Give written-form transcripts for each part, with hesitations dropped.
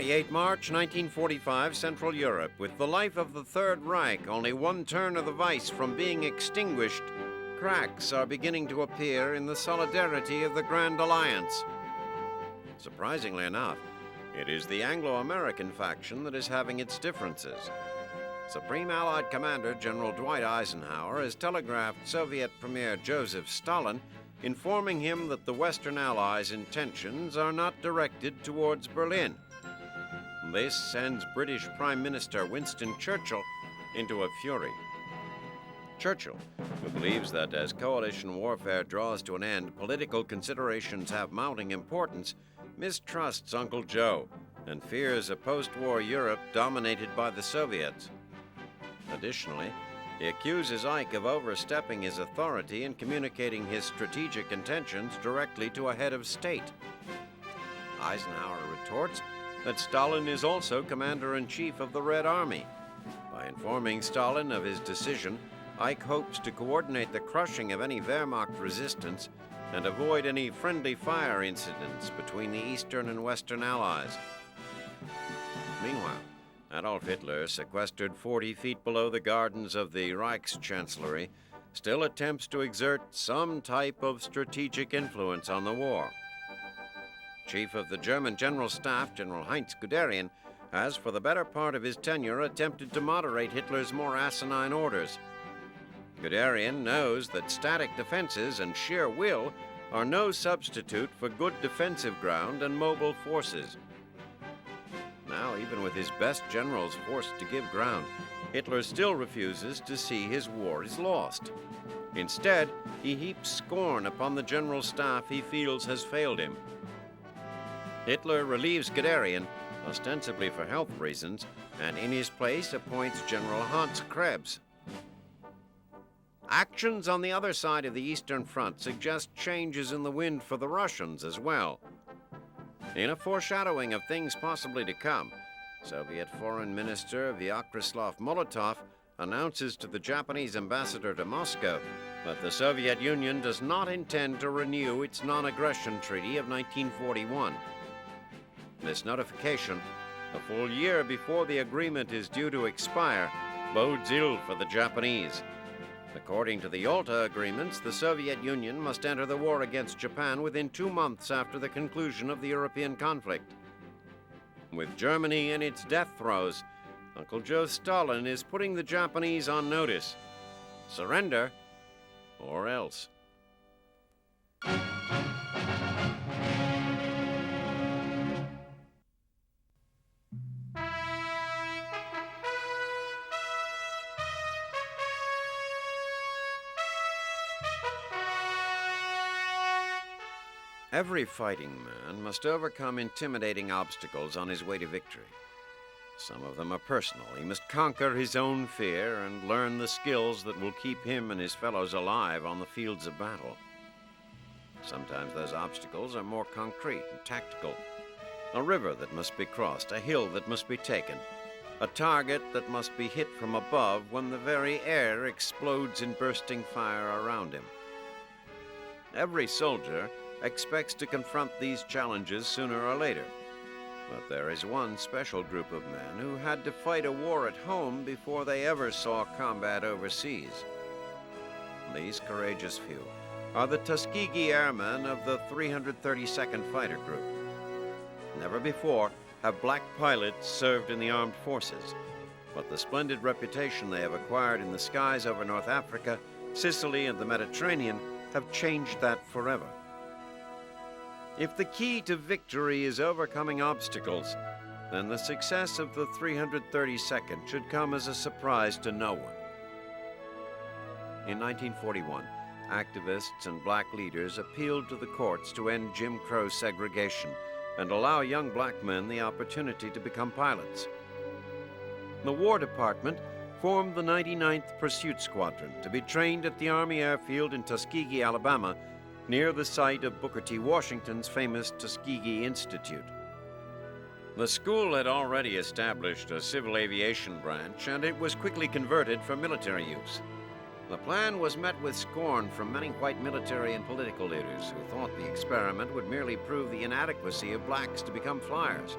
28 March 1945, Central Europe. With the life of the Third Reich only one turn of the vice from being extinguished, cracks are beginning to appear in the solidarity of the Grand Alliance. Surprisingly enough, it is the Anglo-American faction that is having its differences. Supreme Allied Commander General Dwight Eisenhower has telegraphed Soviet Premier Joseph Stalin, informing him that the Western Allies' intentions are not directed towards Berlin. This sends British Prime Minister Winston Churchill into a fury. Churchill, who believes that as coalition warfare draws to an end, political considerations have mounting importance, mistrusts Uncle Joe and fears a post-war Europe dominated by the Soviets. Additionally, he accuses Ike of overstepping his authority and communicating his strategic intentions directly to a head of state. Eisenhower retorts that Stalin is also commander-in-chief of the Red Army. By informing Stalin of his decision, Ike hopes to coordinate the crushing of any Wehrmacht resistance and avoid any friendly fire incidents between the Eastern and Western Allies. Meanwhile, Adolf Hitler, sequestered 40 feet below the gardens of the Reichschancellery, still attempts to exert some type of strategic influence on the war. Chief of the German General Staff, General Heinz Guderian, has for the better part of his tenure attempted to moderate Hitler's more asinine orders. Guderian knows that static defenses and sheer will are no substitute for good defensive ground and mobile forces. Now, even with his best generals forced to give ground, Hitler still refuses to see his war is lost. Instead, he heaps scorn upon the general staff he feels has failed him. Hitler relieves Guderian, ostensibly for health reasons, and in his place appoints General Hans Krebs. Actions on the other side of the Eastern Front suggest changes in the wind for the Russians as well. In a foreshadowing of things possibly to come, Soviet Foreign Minister Vyacheslav Molotov announces to the Japanese ambassador to Moscow that the Soviet Union does not intend to renew its non-aggression treaty of 1941. This notification, a full year before the agreement is due to expire, bodes ill for the Japanese. According to the Yalta agreements, the Soviet Union must enter the war against Japan within 2 months after the conclusion of the European conflict. With Germany in its death throes, Uncle Joe Stalin is putting the Japanese on notice. Surrender, or else. Every fighting man must overcome intimidating obstacles on his way to victory. Some of them are personal. He must conquer his own fear and learn the skills that will keep him and his fellows alive on the fields of battle. Sometimes those obstacles are more concrete and tactical. A river that must be crossed, a hill that must be taken, a target that must be hit from above when the very air explodes in bursting fire around him. Every soldier expects to confront these challenges sooner or later. But there is one special group of men who had to fight a war at home before they ever saw combat overseas. These courageous few are the Tuskegee Airmen of the 332nd Fighter Group. Never before have black pilots served in the armed forces, but the splendid reputation they have acquired in the skies over North Africa, Sicily, and the Mediterranean have changed that forever. If the key to victory is overcoming obstacles, then the success of the 332nd should come as a surprise to no one. In 1941, activists and black leaders appealed to the courts to end Jim Crow segregation and allow young black men the opportunity to become pilots. The War Department formed the 99th Pursuit Squadron to be trained at the Army Airfield in Tuskegee, Alabama, near the site of Booker T. Washington's famous Tuskegee Institute. The school had already established a civil aviation branch, and it was quickly converted for military use. The plan was met with scorn from many white military and political leaders who thought the experiment would merely prove the inadequacy of blacks to become flyers.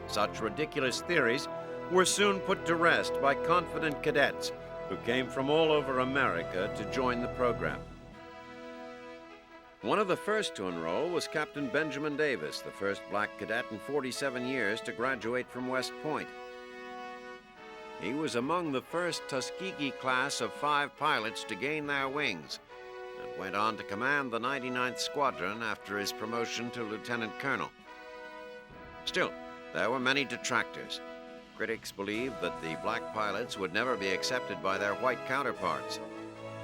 Such ridiculous theories were soon put to rest by confident cadets who came from all over America to join the program. One of the first to enroll was Captain Benjamin Davis, the first black cadet in 47 years to graduate from West Point. He was among the first Tuskegee class of 5 pilots to gain their wings, and went on to command the 99th Squadron after his promotion to lieutenant colonel. Still, there were many detractors. Critics believed that the black pilots would never be accepted by their white counterparts.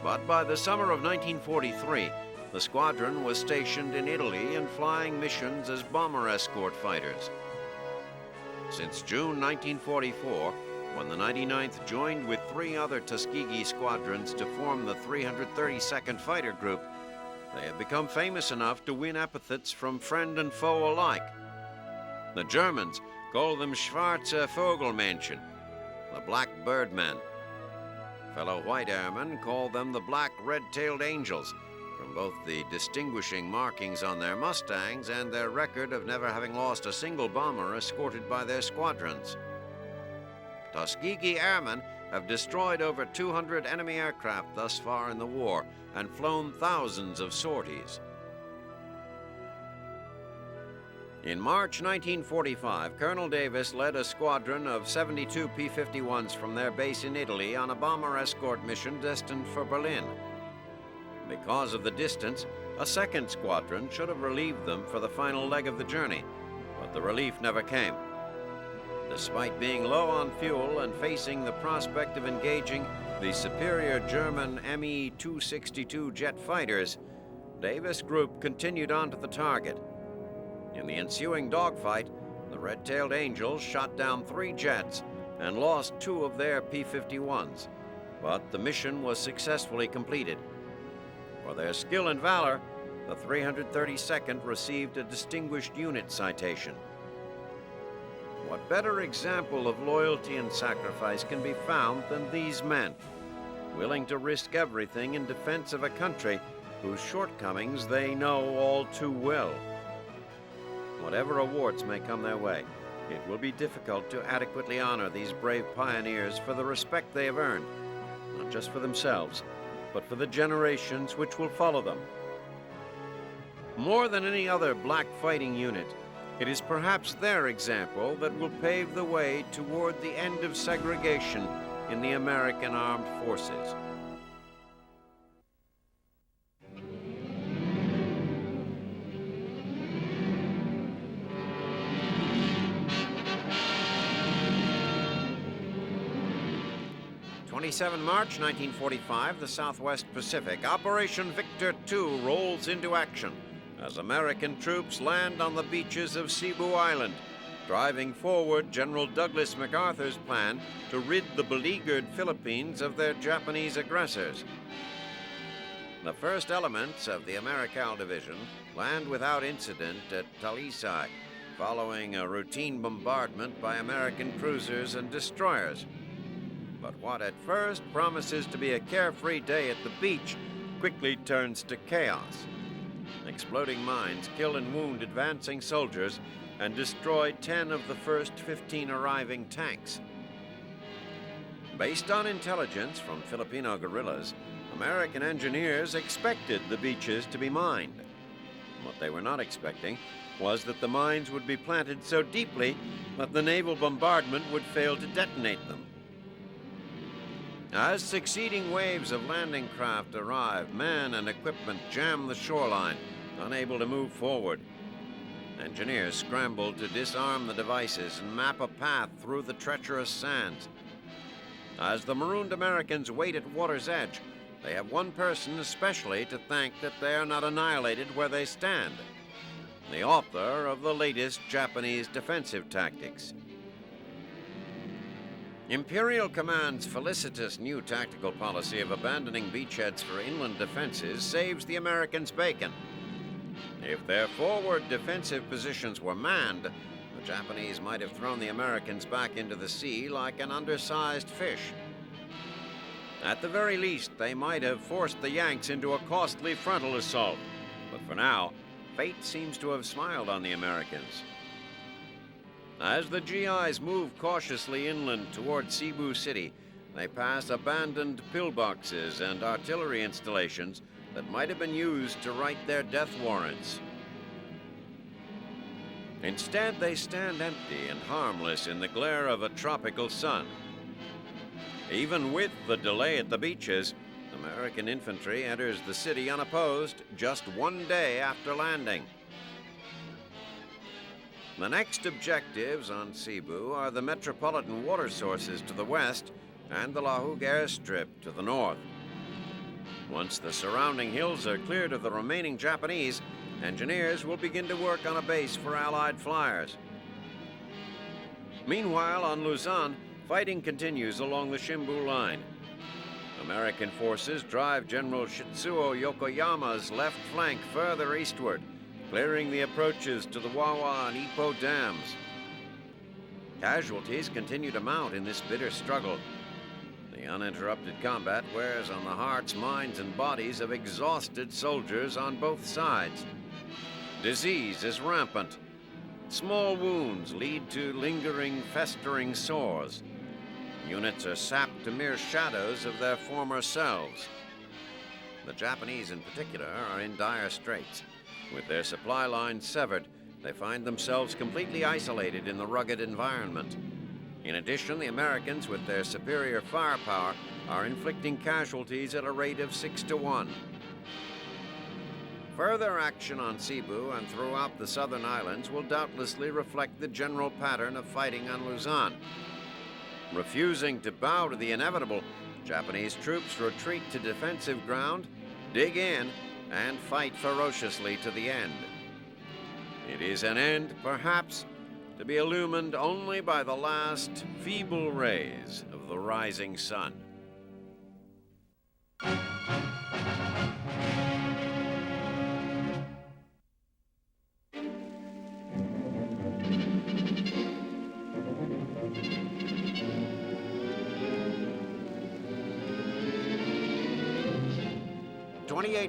But by the summer of 1943, the squadron was stationed in Italy and flying missions as bomber escort fighters. Since June 1944, when the 99th joined with 3 other Tuskegee squadrons to form the 332nd Fighter Group, they have become famous enough to win epithets from friend and foe alike. The Germans call them Schwarze Vogelmännchen, the Black Birdmen. Fellow white airmen call them the Black Red-Tailed Angels, from both the distinguishing markings on their Mustangs and their record of never having lost a single bomber escorted by their squadrons. Tuskegee Airmen have destroyed over 200 enemy aircraft thus far in the war and flown thousands of sorties. In March 1945, Colonel Davis led a squadron of 72 P-51s from their base in Italy on a bomber escort mission destined for Berlin. Because of the distance, a second squadron should have relieved them for the final leg of the journey, but the relief never came. Despite being low on fuel and facing the prospect of engaging the superior German Me-262 jet fighters, Davis' group continued on to the target. In the ensuing dogfight, the Red-Tailed Angels shot down 3 jets and lost 2 of their P-51s, but the mission was successfully completed. For their skill and valor, the 332nd received a Distinguished Unit citation. What better example of loyalty and sacrifice can be found than these men, willing to risk everything in defense of a country whose shortcomings they know all too well? Whatever awards may come their way, it will be difficult to adequately honor these brave pioneers for the respect they have earned, not just for themselves, but for the generations which will follow them. More than any other black fighting unit, it is perhaps their example that will pave the way toward the end of segregation in the American Armed Forces. March 1945, the Southwest Pacific. Operation Victor II rolls into action as American troops land on the beaches of Cebu Island, driving forward General Douglas MacArthur's plan to rid the beleaguered Philippines of their Japanese aggressors. The first elements of the Americal Division land without incident at Talisay, following a routine bombardment by American cruisers and destroyers. But what at first promises to be a carefree day at the beach quickly turns to chaos. Exploding mines kill and wound advancing soldiers and destroy 10 of the first 15 arriving tanks. Based on intelligence from Filipino guerrillas, American engineers expected the beaches to be mined. What they were not expecting was that the mines would be planted so deeply that the naval bombardment would fail to detonate them. As succeeding waves of landing craft arrive, men and equipment jam the shoreline, unable to move forward. Engineers scramble to disarm the devices and map a path through the treacherous sands. As the marooned Americans wait at water's edge, they have one person especially to thank that they are not annihilated where they stand: the author of the latest Japanese defensive tactics. Imperial Command's felicitous new tactical policy of abandoning beachheads for inland defenses saves the Americans bacon. If their forward defensive positions were manned, the Japanese might have thrown the Americans back into the sea like an undersized fish. At the very least, they might have forced the Yanks into a costly frontal assault. But for now, fate seems to have smiled on the Americans. As the GIs move cautiously inland toward Cebu City, they pass abandoned pillboxes and artillery installations that might have been used to write their death warrants. Instead, they stand empty and harmless in the glare of a tropical sun. Even with the delay at the beaches, American infantry enters the city unopposed just 1 day after landing. The next objectives on Cebu are the metropolitan water sources to the west and the Lahug airstrip to the north. Once the surrounding hills are cleared of the remaining Japanese, engineers will begin to work on a base for Allied flyers. Meanwhile, on Luzon, fighting continues along the Shimbu line. American forces drive General Shitsuo Yokoyama's left flank further eastward, clearing the approaches to the Wawa and Ipo dams. Casualties continue to mount in this bitter struggle. The uninterrupted combat wears on the hearts, minds, and bodies of exhausted soldiers on both sides. Disease is rampant. Small wounds lead to lingering, festering sores. Units are sapped to mere shadows of their former selves. The Japanese, in particular, are in dire straits. With their supply lines severed, they find themselves completely isolated in the rugged environment. In addition, the Americans, with their superior firepower, are inflicting casualties at a rate of 6 to 1. Further action on Cebu and throughout the southern islands will doubtlessly reflect the general pattern of fighting on Luzon. Refusing to bow to the inevitable, Japanese troops retreat to defensive ground, dig in, and fight ferociously to the end. It is an end, perhaps, to be illumined only by the last feeble rays of the rising sun.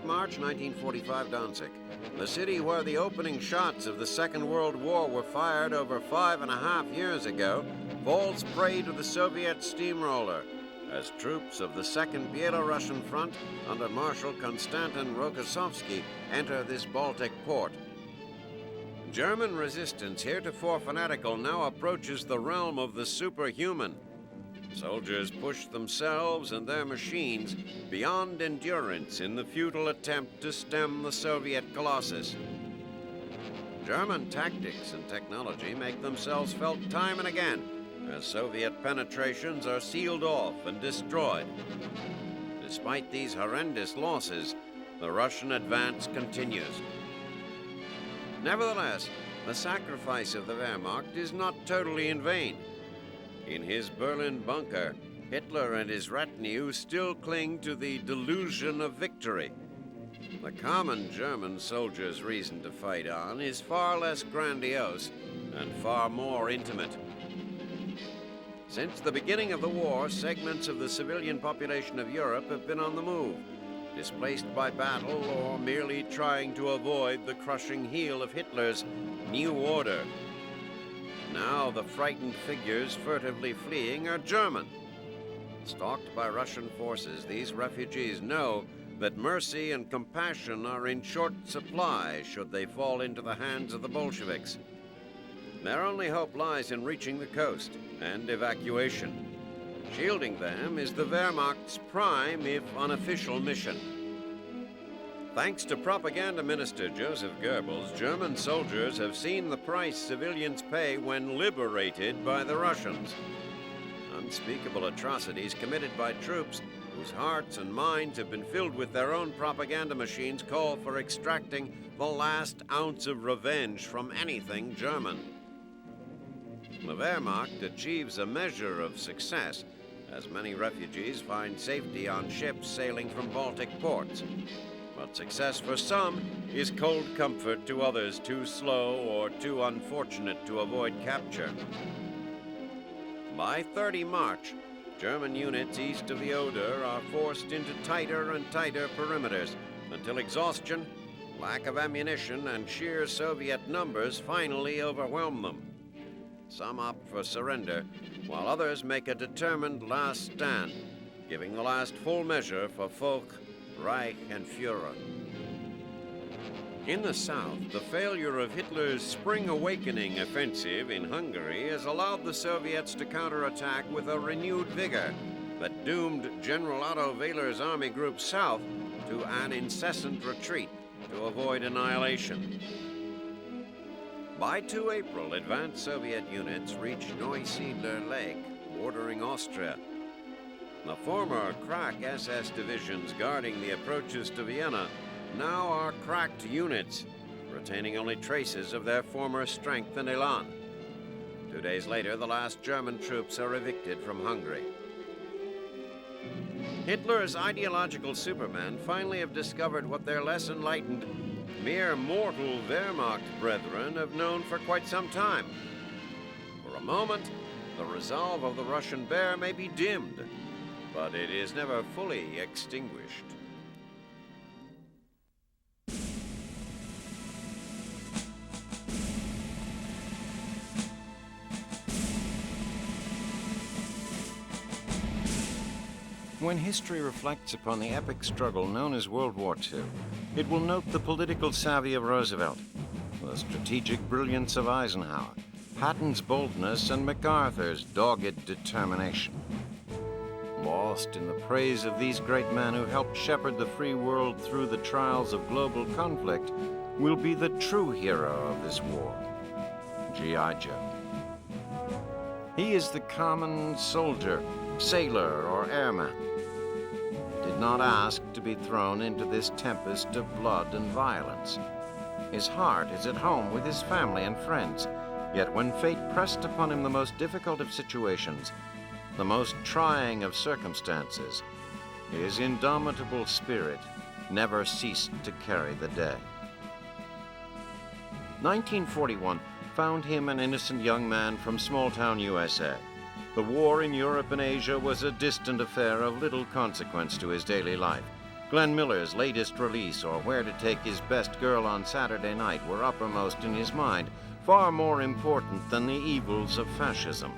March 1945, Danzig, the city where the opening shots of the Second World War were fired over 5.5 years ago, falls prey to the Soviet steamroller as troops of the Second Belarusian Front under Marshal Konstantin Rokossovsky enter this Baltic port. German resistance, heretofore fanatical, now approaches the realm of the superhuman. Soldiers push themselves and their machines beyond endurance in the futile attempt to stem the Soviet colossus. German tactics and technology make themselves felt time and again as Soviet penetrations are sealed off and destroyed. Despite these horrendous losses, the Russian advance continues. Nevertheless, the sacrifice of the Wehrmacht is not totally in vain. In his Berlin bunker, Hitler and his retinue still cling to the delusion of victory. The common German soldier's reason to fight on is far less grandiose and far more intimate. Since the beginning of the war, segments of the civilian population of Europe have been on the move, displaced by battle or merely trying to avoid the crushing heel of Hitler's new order. Now the frightened figures furtively fleeing are German. Stalked by Russian forces, these refugees know that mercy and compassion are in short supply should they fall into the hands of the Bolsheviks. Their only hope lies in reaching the coast and evacuation. Shielding them is the Wehrmacht's prime, if unofficial, mission. Thanks to propaganda minister Joseph Goebbels, German soldiers have seen the price civilians pay when liberated by the Russians. Unspeakable atrocities committed by troops whose hearts and minds have been filled with their own propaganda machines call for extracting the last ounce of revenge from anything German. The Wehrmacht achieves a measure of success, as many refugees find safety on ships sailing from Baltic ports. But success for some is cold comfort to others too slow or too unfortunate to avoid capture. By 30 March, German units east of the Oder are forced into tighter and tighter perimeters until exhaustion, lack of ammunition, and sheer Soviet numbers finally overwhelm them. Some opt for surrender, while others make a determined last stand, giving the last full measure for Volk, Reich, and Führer. In the south, the failure of Hitler's Spring Awakening offensive in Hungary has allowed the Soviets to counterattack with a renewed vigor that doomed General Otto Wehler's Army Group South to an incessant retreat to avoid annihilation. By 2 April, advanced Soviet units reached Neusiedler Lake, bordering Austria. The former crack SS divisions guarding the approaches to Vienna now are cracked units, retaining only traces of their former strength and elan. 2 days later, the last German troops are evicted from Hungary. Hitler's ideological supermen finally have discovered what their less enlightened, mere mortal Wehrmacht brethren have known for quite some time. For a moment, the resolve of the Russian bear may be dimmed, but it is never fully extinguished. When history reflects upon the epic struggle known as World War II, it will note the political savvy of Roosevelt, the strategic brilliance of Eisenhower, Patton's boldness, and MacArthur's dogged determination. Lost in the praise of these great men who helped shepherd the free world through the trials of global conflict will be the true hero of this war, G.I. Joe. He is the common soldier, sailor, or airman. Did not ask to be thrown into this tempest of blood and violence. His heart is at home with his family and friends, yet when fate pressed upon him the most difficult of situations, the most trying of circumstances, his indomitable spirit never ceased to carry the day. 1941 found him an innocent young man from small-town USA. The war in Europe and Asia was a distant affair of little consequence to his daily life. Glenn Miller's latest release, or Where to Take His Best Girl on Saturday Night, were uppermost in his mind, far more important than the evils of fascism.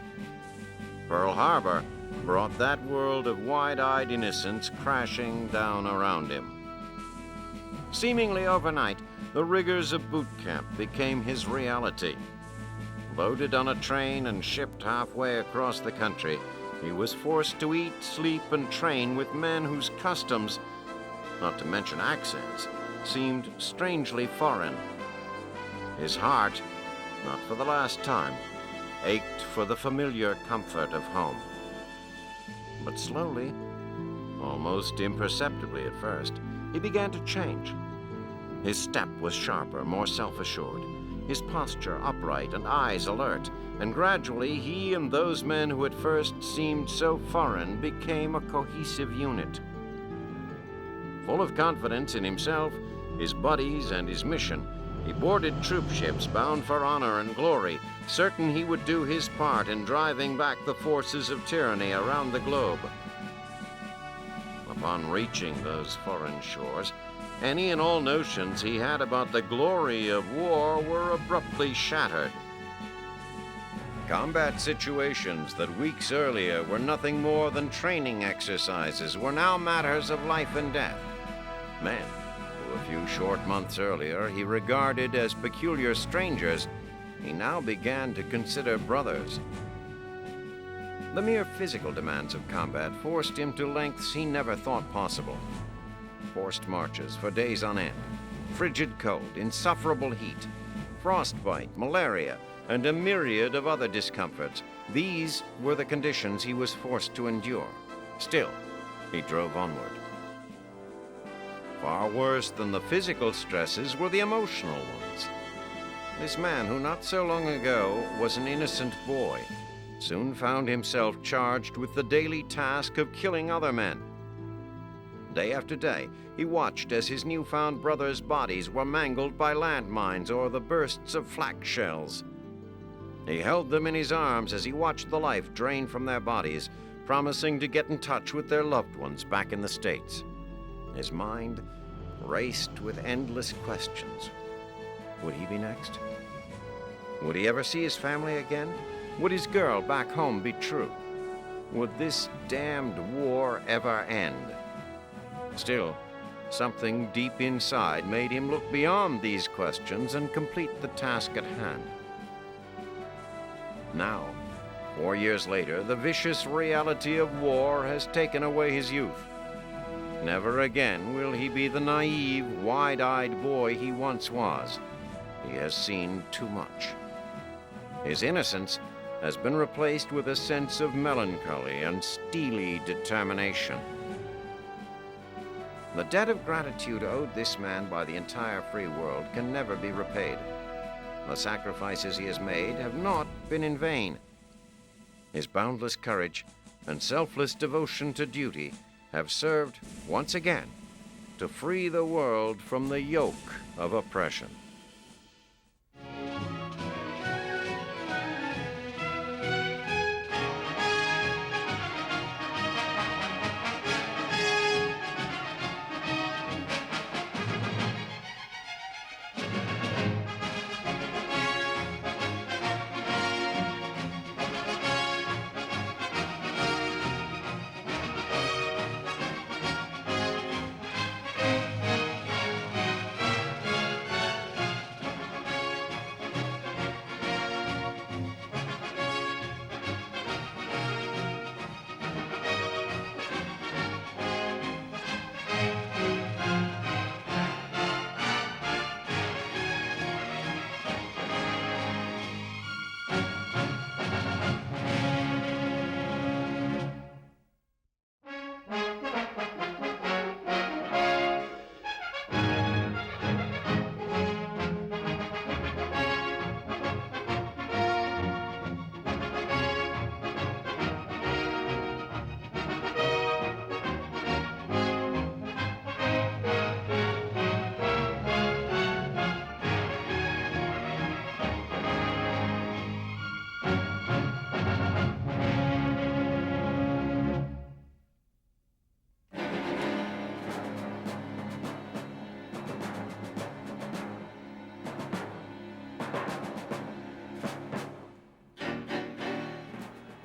Pearl Harbor brought that world of wide-eyed innocence crashing down around him. Seemingly overnight, the rigors of boot camp became his reality. Loaded on a train and shipped halfway across the country, he was forced to eat, sleep, and train with men whose customs, not to mention accents, seemed strangely foreign. His heart, not for the last time, ached for the familiar comfort of home. But slowly, almost imperceptibly at first, he began to change. His step was sharper, more self-assured, his posture upright and eyes alert, and gradually he and those men who at first seemed so foreign became a cohesive unit. Full of confidence in himself, his buddies, and his mission, he boarded troop ships bound for honor and glory, certain he would do his part in driving back the forces of tyranny around the globe. Upon reaching those foreign shores, any and all notions he had about the glory of war were abruptly shattered. Combat situations that weeks earlier were nothing more than training exercises were now matters of life and death. Men who a few short months earlier he regarded as peculiar strangers, he now began to consider brothers. The mere physical demands of combat forced him to lengths he never thought possible. Forced marches for days on end, frigid cold, insufferable heat, frostbite, malaria, and a myriad of other discomforts. These were the conditions he was forced to endure. Still, he drove onward. Far worse than the physical stresses were the emotional ones. This man, who not so long ago was an innocent boy, soon found himself charged with the daily task of killing other men. Day after day, he watched as his newfound brothers' bodies were mangled by landmines or the bursts of flak shells. He held them in his arms as he watched the life drain from their bodies, promising to get in touch with their loved ones back in the States. His mind raced with endless questions. Would he be next? Would he ever see his family again? Would his girl back home be true? Would this damned war ever end? Still, something deep inside made him look beyond these questions and complete the task at hand. Now, 4 years later, the vicious reality of war has taken away his youth. Never again will he be the naive, wide-eyed boy he once was. He has seen too much. His innocence has been replaced with a sense of melancholy and steely determination. The debt of gratitude owed this man by the entire free world can never be repaid. The sacrifices he has made have not been in vain. His boundless courage and selfless devotion to duty have served, once again, to free the world from the yoke of oppression.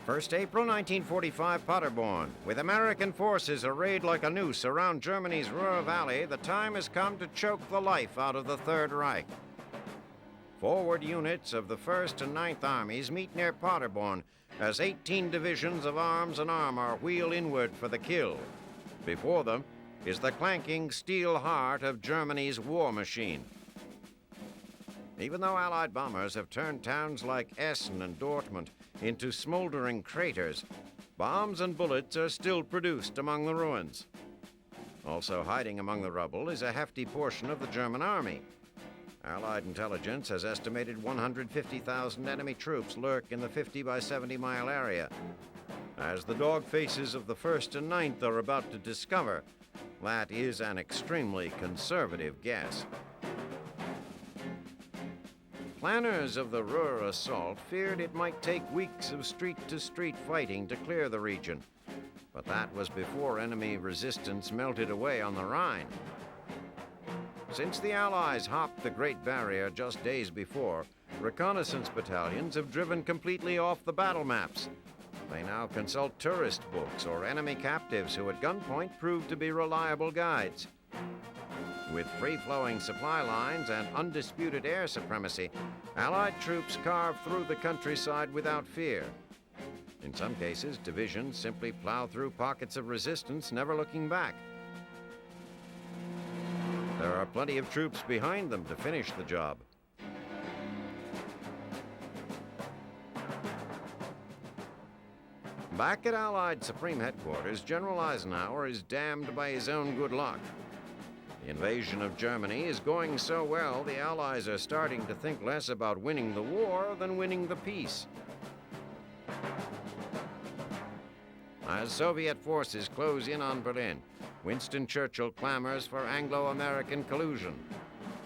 First April 1945, Paderborn. With American forces arrayed like a noose around Germany's Ruhr Valley, the time has come to choke the life out of the Third Reich. Forward units of the 1st and 9th Armies meet near Paderborn as 18 divisions of arms and armor wheel inward for the kill. Before them is the clanking steel heart of Germany's war machine. Even though Allied bombers have turned towns like Essen and Dortmund into smoldering craters, bombs and bullets are still produced among the ruins. Also hiding among the rubble is a hefty portion of the German army. Allied intelligence has estimated 150,000 enemy troops lurk in the 50 by 70 mile area. As the dog faces of the 1st and 9th are about to discover, that is an extremely conservative guess. Planners of the Ruhr assault feared it might take weeks of street-to-street fighting to clear the region, but that was before enemy resistance melted away on the Rhine. Since the Allies hopped the Great Barrier just days before, reconnaissance battalions have driven completely off the battle maps. They now consult tourist books or enemy captives who at gunpoint prove to be reliable guides. With free-flowing supply lines and undisputed air supremacy, Allied troops carve through the countryside without fear. In some cases, divisions simply plow through pockets of resistance, never looking back. There are plenty of troops behind them to finish the job. Back at Allied Supreme Headquarters, General Eisenhower is damned by his own good luck. The invasion of Germany is going so well, the Allies are starting to think less about winning the war than winning the peace. As Soviet forces close in on Berlin, Winston Churchill clamors for Anglo-American collusion.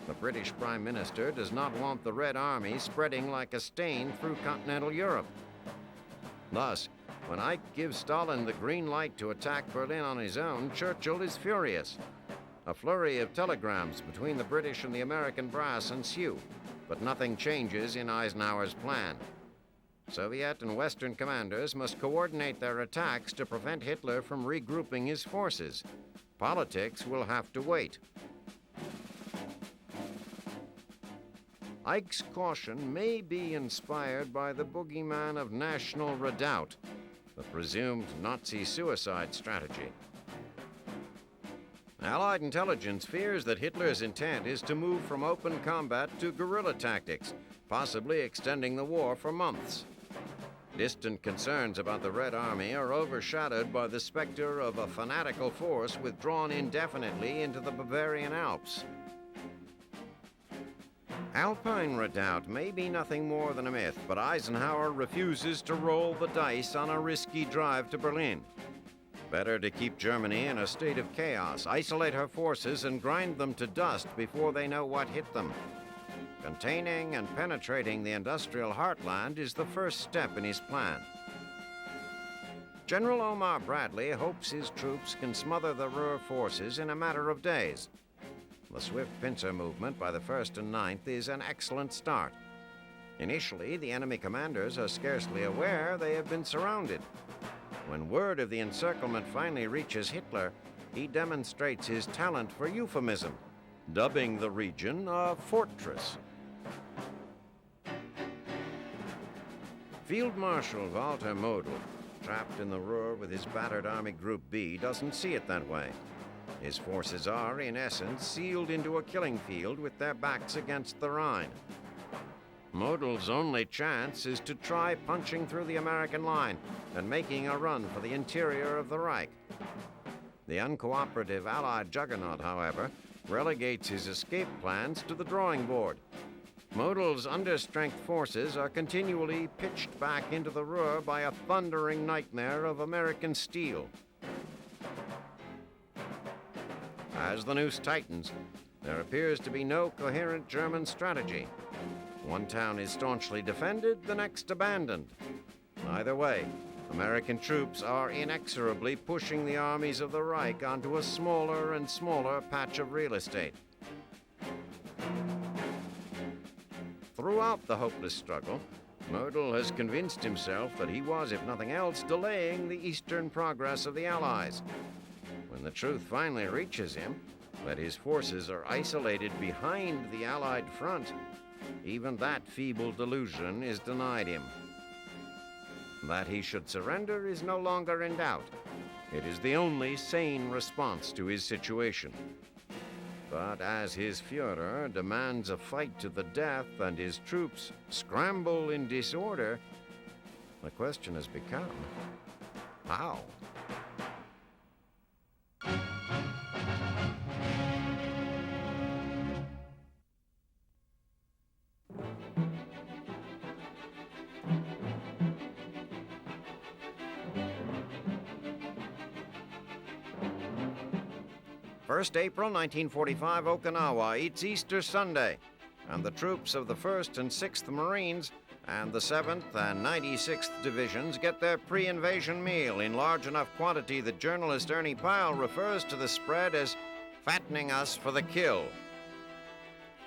The British Prime Minister does not want the Red Army spreading like a stain through continental Europe. Thus, when Ike gives Stalin the green light to attack Berlin on his own, Churchill is furious. A flurry of telegrams between the British and the American brass ensue, but nothing changes in Eisenhower's plan. Soviet and Western commanders must coordinate their attacks to prevent Hitler from regrouping his forces. Politics will have to wait. Ike's caution may be inspired by the boogeyman of national redoubt, the presumed Nazi suicide strategy. Allied intelligence fears that Hitler's intent is to move from open combat to guerrilla tactics, possibly extending the war for months. Distant concerns about the Red Army are overshadowed by the specter of a fanatical force withdrawn indefinitely into the Bavarian Alps. Alpine redoubt may be nothing more than a myth, but Eisenhower refuses to roll the dice on a risky drive to Berlin. Better to keep Germany in a state of chaos, isolate her forces, and grind them to dust before they know what hit them. Containing and penetrating the industrial heartland is the first step in his plan. General Omar Bradley hopes his troops can smother the Ruhr forces in a matter of days. The swift pincer movement by the 1st and 9th is an excellent start. Initially, the enemy commanders are scarcely aware they have been surrounded. When word of the encirclement finally reaches Hitler, he demonstrates his talent for euphemism, dubbing the region a fortress. Field Marshal Walter Model, trapped in the Ruhr with his battered Army Group B, doesn't see it that way. His forces are, in essence, sealed into a killing field with their backs against the Rhine. Model's only chance is to try punching through the American line and making a run for the interior of the Reich. The uncooperative Allied juggernaut, however, relegates his escape plans to the drawing board. Model's understrength forces are continually pitched back into the Ruhr by a thundering nightmare of American steel. As the noose tightens, there appears to be no coherent German strategy. One town is staunchly defended, the next abandoned. Either way, American troops are inexorably pushing the armies of the Reich onto a smaller and smaller patch of real estate. Throughout the hopeless struggle, Model has convinced himself that he was, if nothing else, delaying the eastern progress of the Allies. When the truth finally reaches him, that his forces are isolated behind the Allied front, even that feeble delusion is denied him. That he should surrender is no longer in doubt. It is the only sane response to his situation. But as his Führer demands a fight to the death and his troops scramble in disorder, the question has become, how? April 1945, Okinawa. It's Easter Sunday, and the troops of the 1st and 6th Marines and the 7th and 96th Divisions get their pre-invasion meal in large enough quantity that journalist Ernie Pyle refers to the spread as fattening us for the kill.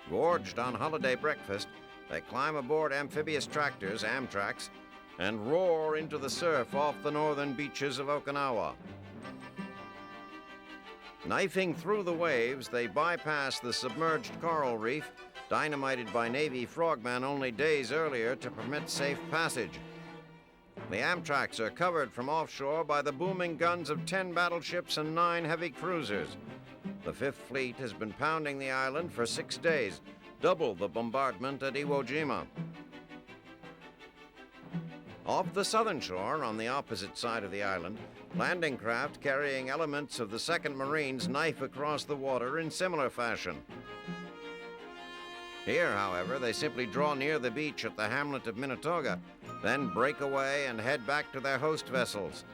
Gorged on holiday breakfast, they climb aboard amphibious tractors, Amtraks, and roar into the surf off the northern beaches of Okinawa. Knifing through the waves, they bypass the submerged coral reef, dynamited by Navy frogmen only days earlier to permit safe passage. The Amtraks are covered from offshore by the booming guns of 10 battleships and 9 heavy cruisers. The Fifth Fleet has been pounding the island for 6 days, double the bombardment at Iwo Jima. Off the southern shore, on the opposite side of the island, landing craft carrying elements of the 2nd Marines knife across the water in similar fashion. Here, however, they simply draw near the beach at the hamlet of Minatoga, then break away and head back to their host vessels.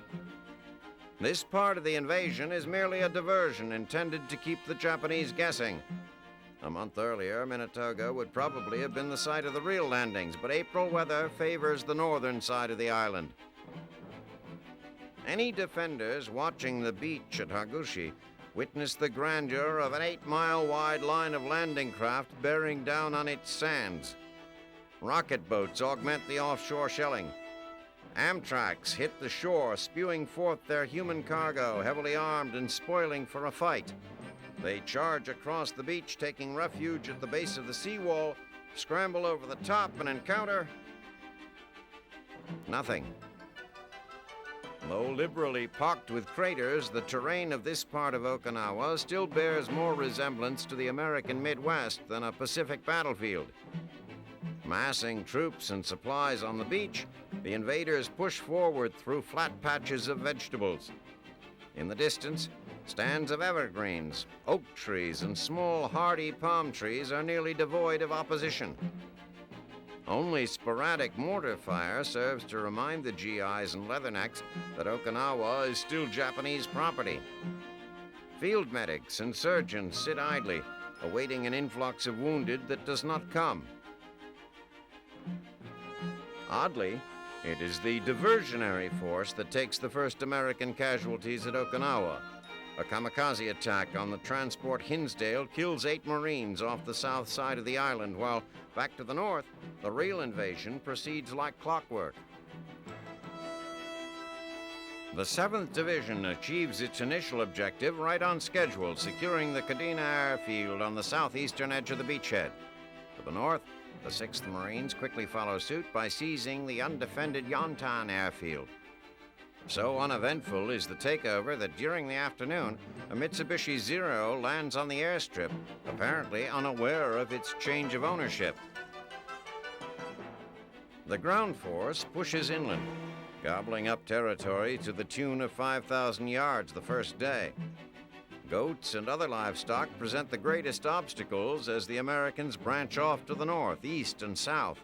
This part of the invasion is merely a diversion intended to keep the Japanese guessing. A month earlier, Minatoga would probably have been the site of the real landings, but April weather favors the northern side of the island. Any defenders watching the beach at Hagushi witness the grandeur of an 8-mile-wide line of landing craft bearing down on its sands. Rocket boats augment the offshore shelling. Amtraks hit the shore, spewing forth their human cargo, heavily armed and spoiling for a fight. They charge across the beach, taking refuge at the base of the seawall, scramble over the top, and encounter nothing. Though liberally pocked with craters, the terrain of this part of Okinawa still bears more resemblance to the American Midwest than a Pacific battlefield. Massing troops and supplies on the beach, the invaders push forward through flat patches of vegetables. In the distance, stands of evergreens, oak trees, and small hardy palm trees are nearly devoid of opposition. Only sporadic mortar fire serves to remind the GIs and leathernecks that Okinawa is still Japanese property. Field medics and surgeons sit idly, awaiting an influx of wounded that does not come. Oddly, it is the diversionary force that takes the first American casualties at Okinawa. A kamikaze attack on the transport Hinsdale kills 8 Marines off the south side of the island, while back to the north, the real invasion proceeds like clockwork. The 7th Division achieves its initial objective right on schedule, securing the Kadena airfield on the southeastern edge of the beachhead. To the north, the 6th Marines quickly follow suit by seizing the undefended Yontan airfield. So uneventful is the takeover that during the afternoon, a Mitsubishi Zero lands on the airstrip, apparently unaware of its change of ownership. The ground force pushes inland, gobbling up territory to the tune of 5,000 yards the first day. Goats and other livestock present the greatest obstacles as the Americans branch off to the north, east, and south.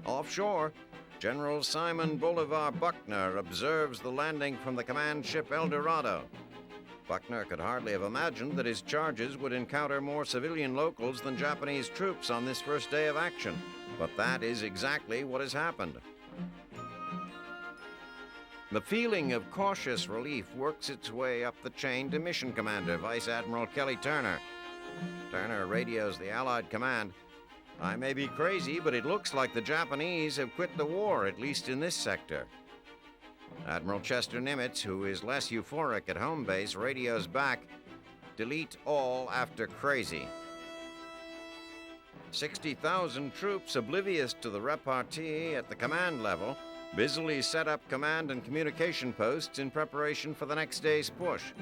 Offshore, General Simon Bolivar Buckner observes the landing from the command ship El Dorado. Buckner could hardly have imagined that his charges would encounter more civilian locals than Japanese troops on this first day of action, but that is exactly what has happened. The feeling of cautious relief works its way up the chain to Mission Commander Vice Admiral Kelly Turner. Turner radios the Allied command. "I may be crazy, but it looks like the Japanese have quit the war, at least in this sector." Admiral Chester Nimitz, who is less euphoric at home base, radios back, "Delete all after crazy." 60,000 troops, oblivious to the repartee at the command level, busily set up command and communication posts in preparation for the next day's push.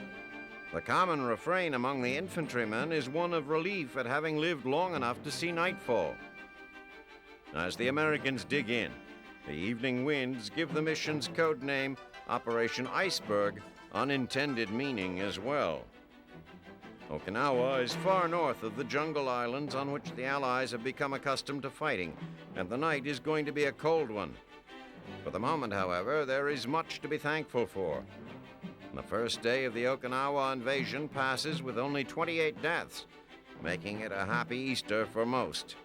The common refrain among the infantrymen is one of relief at having lived long enough to see nightfall. As the Americans dig in, the evening winds give the mission's code name Operation Iceberg unintended meaning as well. Okinawa is far north of the jungle islands on which the Allies have become accustomed to fighting, and the night is going to be a cold one. For the moment, however, there is much to be thankful for. The first day of the Okinawa invasion passes with only 28 deaths, making it a happy Easter for most.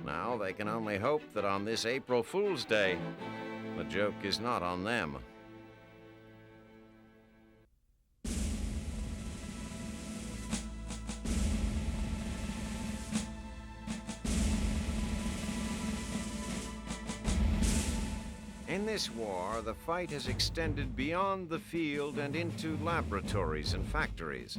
Now they can only hope that on this April Fool's Day, the joke is not on them. In this war, the fight has extended beyond the field and into laboratories and factories.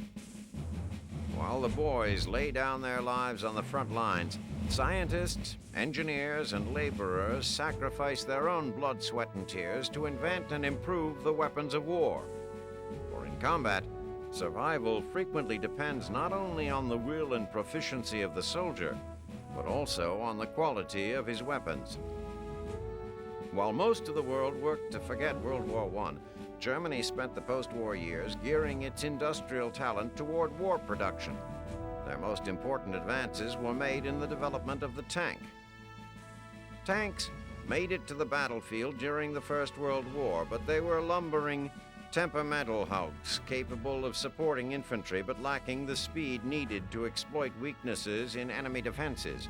While the boys lay down their lives on the front lines, scientists, engineers, and laborers sacrifice their own blood, sweat, and tears to invent and improve the weapons of war. For in combat, survival frequently depends not only on the will and proficiency of the soldier, but also on the quality of his weapons. While most of the world worked to forget World War I, Germany spent the post-war years gearing its industrial talent toward war production. Their most important advances were made in the development of the tank. Tanks made it to the battlefield during the First World War, but they were lumbering, temperamental hulks capable of supporting infantry but lacking the speed needed to exploit weaknesses in enemy defenses.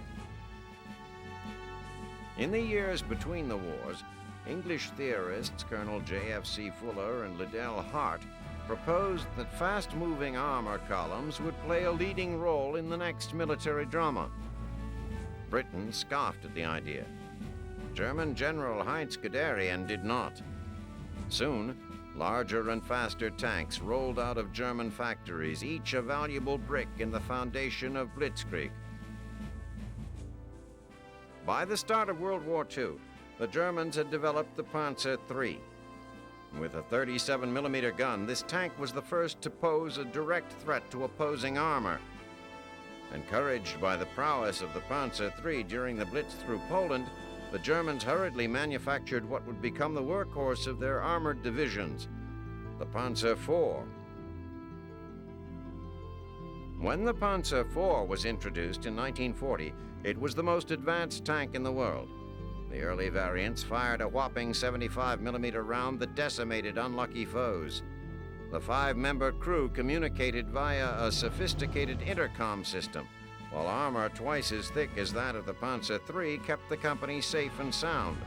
In the years between the wars, English theorists Colonel J.F.C. Fuller and Liddell Hart proposed that fast-moving armor columns would play a leading role in the next military drama. Britain scoffed at the idea. German General Heinz Guderian did not. Soon, larger and faster tanks rolled out of German factories, each a valuable brick in the foundation of Blitzkrieg. By the start of World War II, the Germans had developed the Panzer III. With a 37mm gun, this tank was the first to pose a direct threat to opposing armor. Encouraged by the prowess of the Panzer III during the Blitz through Poland, the Germans hurriedly manufactured what would become the workhorse of their armored divisions, the Panzer IV. When the Panzer IV was introduced in 1940, it was the most advanced tank in the world. The early variants fired a whopping 75mm round that decimated unlucky foes. The 5-member crew communicated via a sophisticated intercom system, while armor twice as thick as that of the Panzer III kept the company safe and sound.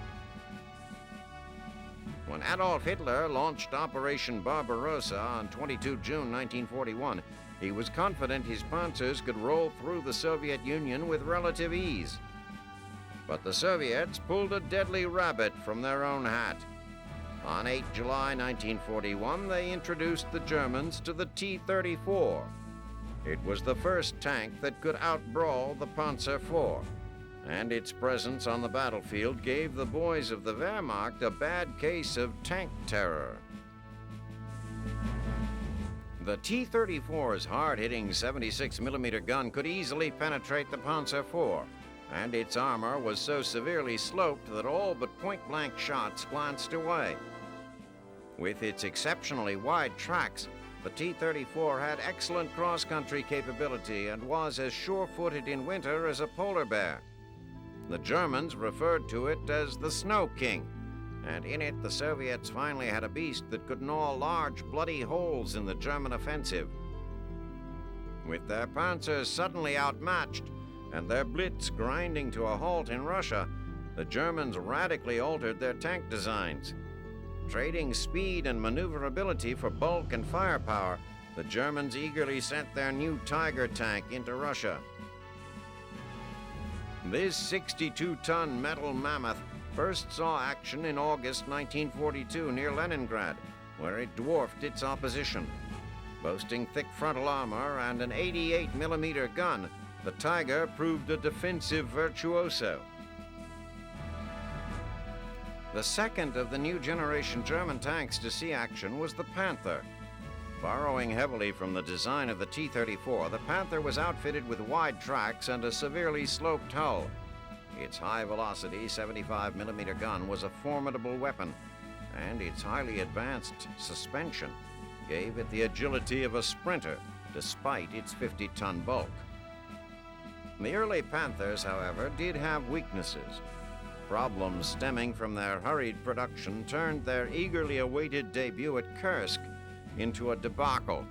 When Adolf Hitler launched Operation Barbarossa on 22 June 1941, he was confident his panzers could roll through the Soviet Union with relative ease. But the Soviets pulled a deadly rabbit from their own hat. On 8 July 1941, they introduced the Germans to the T-34. It was the first tank that could outbrawl the Panzer IV, and its presence on the battlefield gave the boys of the Wehrmacht a bad case of tank terror. The T-34's hard-hitting 76mm gun could easily penetrate the Panzer IV, and its armor was so severely sloped that all but point-blank shots glanced away. With its exceptionally wide tracks, the T-34 had excellent cross-country capability and was as sure-footed in winter as a polar bear. The Germans referred to it as the Snow King, and in it the Soviets finally had a beast that could gnaw large, bloody holes in the German offensive. With their panzers suddenly outmatched and their Blitz grinding to a halt in Russia, the Germans radically altered their tank designs. Trading speed and maneuverability for bulk and firepower, the Germans eagerly sent their new Tiger tank into Russia. This 62-ton metal mammoth first saw action in August 1942 near Leningrad, where it dwarfed its opposition. Boasting thick frontal armor and an 88mm gun, the Tiger proved a defensive virtuoso. The second of the new generation German tanks to see action was the Panther. Borrowing heavily from the design of the T-34, the Panther was outfitted with wide tracks and a severely sloped hull. Its high-velocity 75mm gun was a formidable weapon, and its highly advanced suspension gave it the agility of a sprinter, despite its 50-ton bulk. The early Panthers, however, did have weaknesses. Problems stemming from their hurried production turned their eagerly awaited debut at Kursk into a debacle.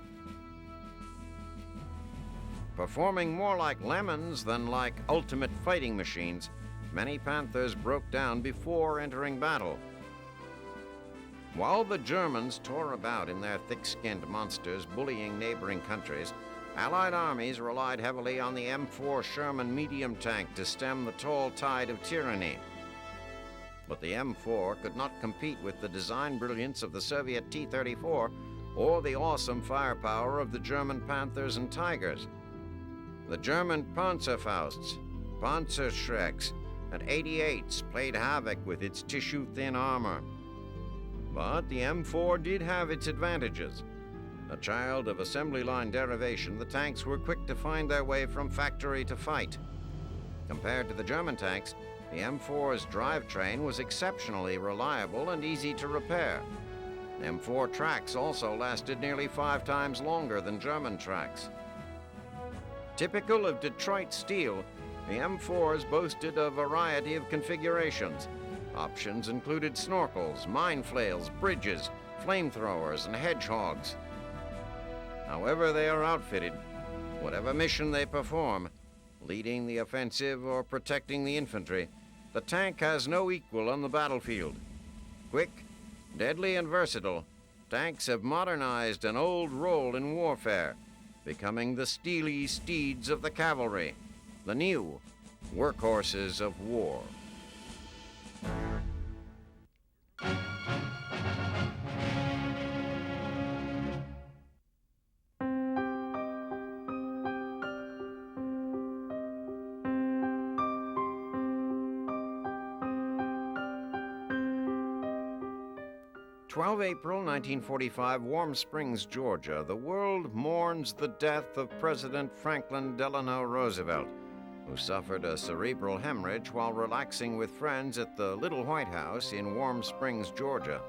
Performing more like lemons than like ultimate fighting machines, many Panthers broke down before entering battle. While the Germans tore about in their thick-skinned monsters, bullying neighboring countries, Allied armies relied heavily on the M4 Sherman medium tank to stem the tall tide of tyranny. But the M4 could not compete with the design brilliance of the Soviet T-34 or the awesome firepower of the German Panthers and Tigers. The German Panzerfausts, Panzerschrecks, and 88s played havoc with its tissue-thin armor. But the M4 did have its advantages. A child of assembly line derivation, the tanks were quick to find their way from factory to fight. Compared to the German tanks, the M4's drivetrain was exceptionally reliable and easy to repair. M4 tracks also lasted nearly 5 times longer than German tracks. Typical of Detroit steel, the M4s boasted a variety of configurations. Options included snorkels, mine flails, bridges, flamethrowers, and hedgehogs. However they are outfitted, whatever mission they perform, leading the offensive or protecting the infantry, the tank has no equal on the battlefield. Quick, deadly, and versatile, tanks have modernized an old role in warfare, becoming the steely steeds of the cavalry, the new workhorses of war. April 1945, Warm Springs, Georgia. The world mourns the death of President Franklin Delano Roosevelt, who suffered a cerebral hemorrhage while relaxing with friends at the Little White House in Warm Springs, Georgia.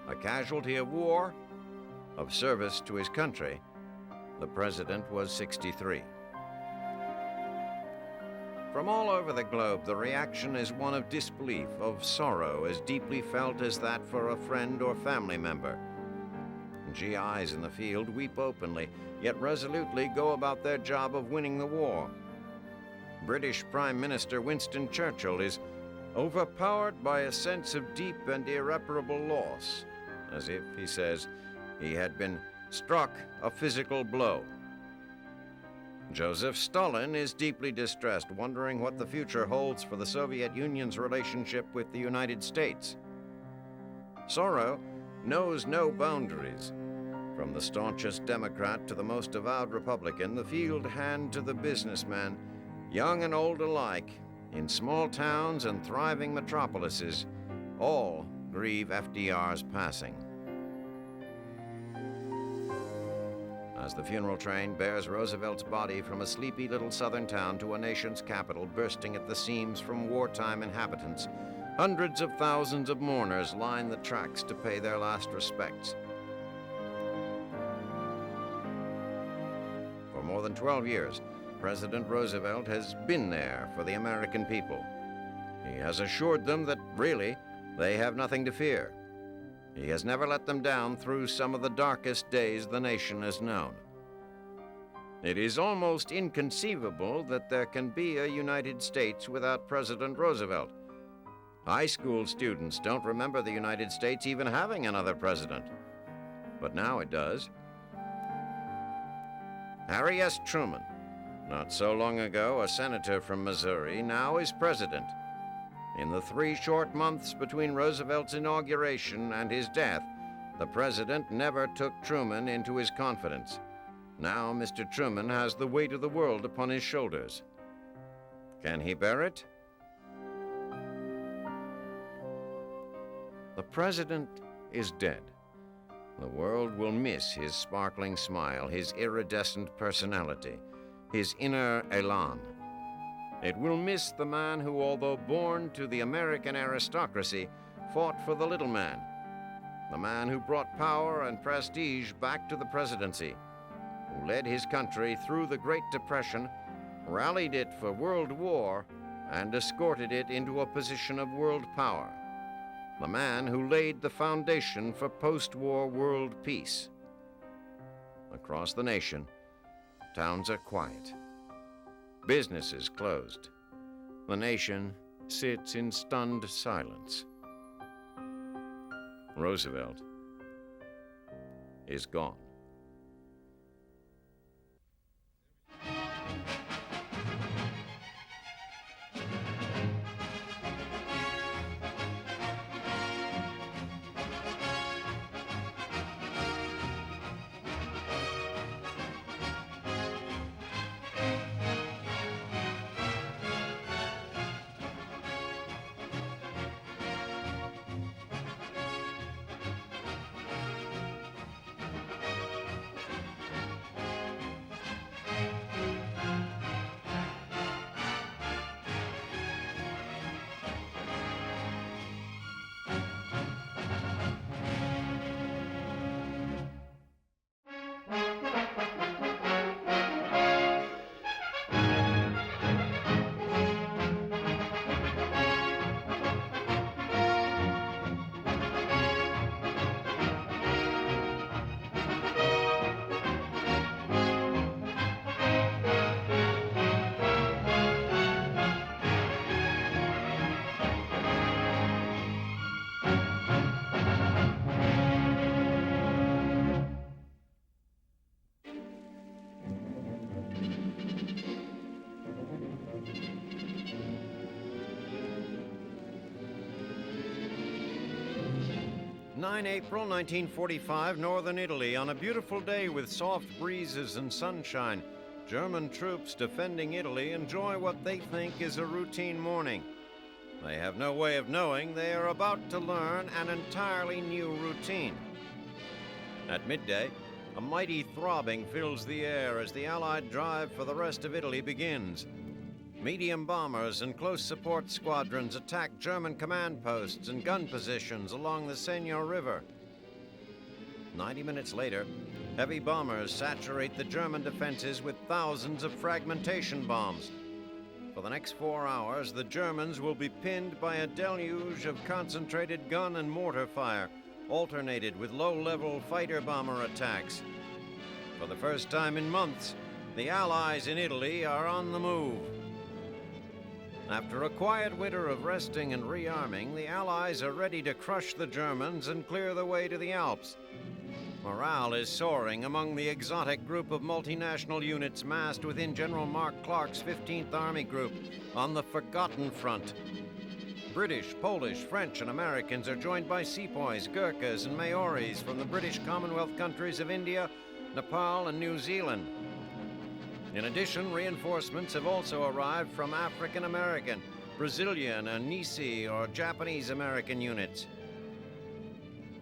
A casualty of war, of service to his country. The president was 63. From all over the globe, the reaction is one of disbelief, of sorrow as deeply felt as that for a friend or family member. GIs in the field weep openly, yet resolutely go about their job of winning the war. British Prime Minister Winston Churchill is overpowered by a sense of deep and irreparable loss, as if, he says, he had been struck a physical blow. Joseph Stalin is deeply distressed, wondering what the future holds for the Soviet Union's relationship with the United States. Sorrow knows no boundaries. From the staunchest Democrat to the most avowed Republican, the field hand to the businessman, young and old alike, in small towns and thriving metropolises, all grieve FDR's passing. As the funeral train bears Roosevelt's body from a sleepy little southern town to a nation's capital bursting at the seams from wartime inhabitants, hundreds of thousands of mourners line the tracks to pay their last respects. For more than 12 years, President Roosevelt has been there for the American people. He has assured them that, really, they have nothing to fear. He has never let them down through some of the darkest days the nation has known. It is almost inconceivable that there can be a United States without President Roosevelt. High school students don't remember the United States even having another president. But now it does. Harry S. Truman, not so long ago a senator from Missouri, now is president. In the 3 short months between Roosevelt's inauguration and his death, the president never took Truman into his confidence. Now Mr. Truman has the weight of the world upon his shoulders. Can he bear it? The president is dead. The world will miss his sparkling smile, his iridescent personality, his inner elan. It will miss the man who, although born to the American aristocracy, fought for the little man. The man who brought power and prestige back to the presidency, who led his country through the Great Depression, rallied it for World War, and escorted it into a position of world power. The man who laid the foundation for post-war world peace. Across the nation, towns are quiet. Businesses closed. The nation sits in stunned silence. Roosevelt is gone. 9 April 1945, northern Italy. On a beautiful day with soft breezes and sunshine, German troops defending Italy enjoy what they think is a routine morning. They have no way of knowing they are about to learn an entirely new routine. At midday, a mighty throbbing fills the air as the Allied drive for the rest of Italy begins. Medium bombers and close support squadrons attack German command posts and gun positions along the Senio River. 90 minutes later, heavy bombers saturate the German defenses with thousands of fragmentation bombs. For the next 4 hours, the Germans will be pinned by a deluge of concentrated gun and mortar fire, alternated with low-level fighter-bomber attacks. For the first time in months, the Allies in Italy are on the move. After a quiet winter of resting and rearming, the Allies are ready to crush the Germans and clear the way to the Alps. Morale is soaring among the exotic group of multinational units massed within General Mark Clark's 15th Army Group on the Forgotten Front. British, Polish, French, and Americans are joined by sepoys, Gurkhas, and Maoris from the British Commonwealth countries of India, Nepal, and New Zealand. In addition, reinforcements have also arrived from African American, Brazilian, and Nisi or Japanese American units.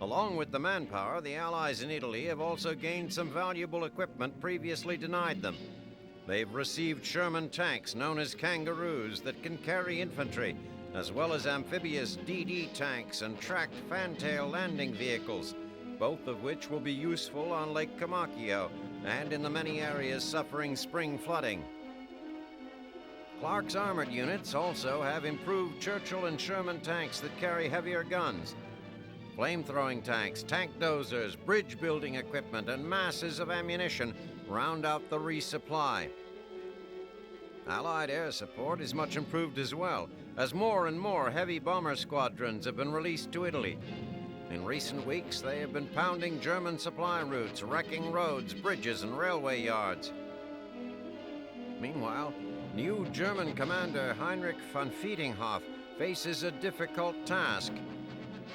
Along with the manpower, the Allies in Italy have also gained some valuable equipment previously denied them. They've received Sherman tanks known as kangaroos that can carry infantry, as well as amphibious DD tanks and tracked fantail landing vehicles, both of which will be useful on Lake Comacchio and in the many areas suffering spring flooding. Clark's armored units also have improved Churchill and Sherman tanks that carry heavier guns. Flamethrowing tanks, tank dozers, bridge-building equipment, and masses of ammunition round out the resupply. Allied air support is much improved as well, as more and more heavy bomber squadrons have been released to Italy. In recent weeks, they have been pounding German supply routes, wrecking roads, bridges, and railway yards. Meanwhile, new German commander Heinrich von Fiedinghoff faces a difficult task.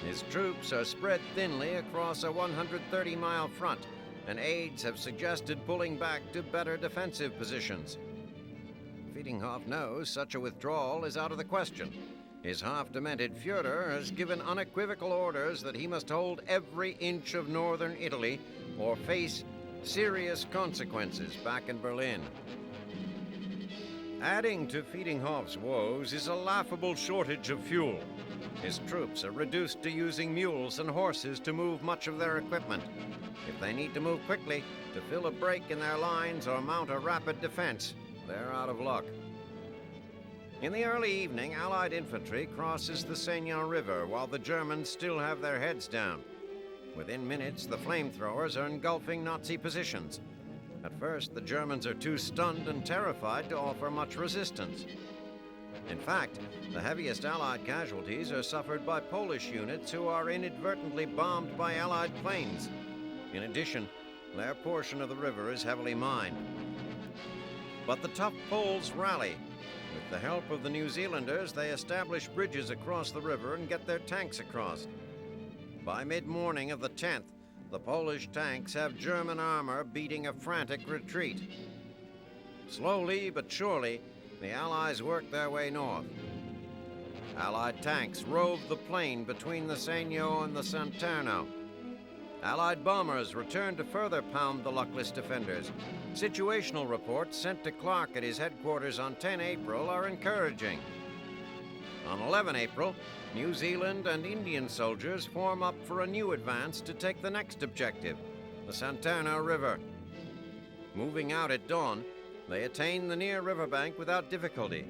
His troops are spread thinly across a 130-mile front, and aides have suggested pulling back to better defensive positions. Fiedinghoff knows such a withdrawal is out of the question. His half-demented Führer has given unequivocal orders that he must hold every inch of northern Italy or face serious consequences back in Berlin. Adding to Fiedinghoff's woes is a laughable shortage of fuel. His troops are reduced to using mules and horses to move much of their equipment. If they need to move quickly to fill a break in their lines or mount a rapid defense, they're out of luck. In the early evening, Allied infantry crosses the Senio River while the Germans still have their heads down. Within minutes, the flamethrowers are engulfing Nazi positions. At first, the Germans are too stunned and terrified to offer much resistance. In fact, the heaviest Allied casualties are suffered by Polish units who are inadvertently bombed by Allied planes. In addition, their portion of the river is heavily mined. But the tough Poles rally. With the help of the New Zealanders, they establish bridges across the river and get their tanks across. By mid-morning of the 10th, the Polish tanks have German armor beating a frantic retreat. Slowly but surely, the Allies work their way north. Allied tanks rove the plain between the Senio and the Santerno. Allied bombers return to further pound the luckless defenders. Situational reports sent to Clark at his headquarters on 10 April are encouraging. On 11 April, New Zealand and Indian soldiers form up for a new advance to take the next objective, the Santerno River. Moving out at dawn, they attain the near riverbank without difficulty.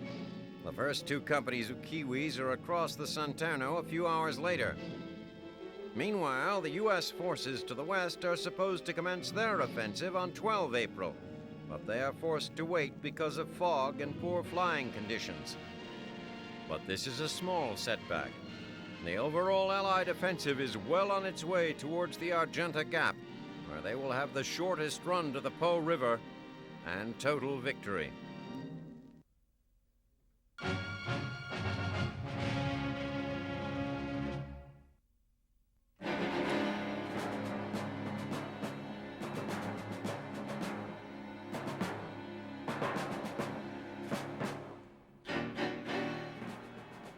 The first two companies of Kiwis are across the Santerno a few hours later. Meanwhile, the U.S. forces to the west are supposed to commence their offensive on 12 April, but they are forced to wait because of fog and poor flying conditions. But this is a small setback. The overall Allied offensive is well on its way towards the Argenta Gap, where they will have the shortest run to the Po River and total victory.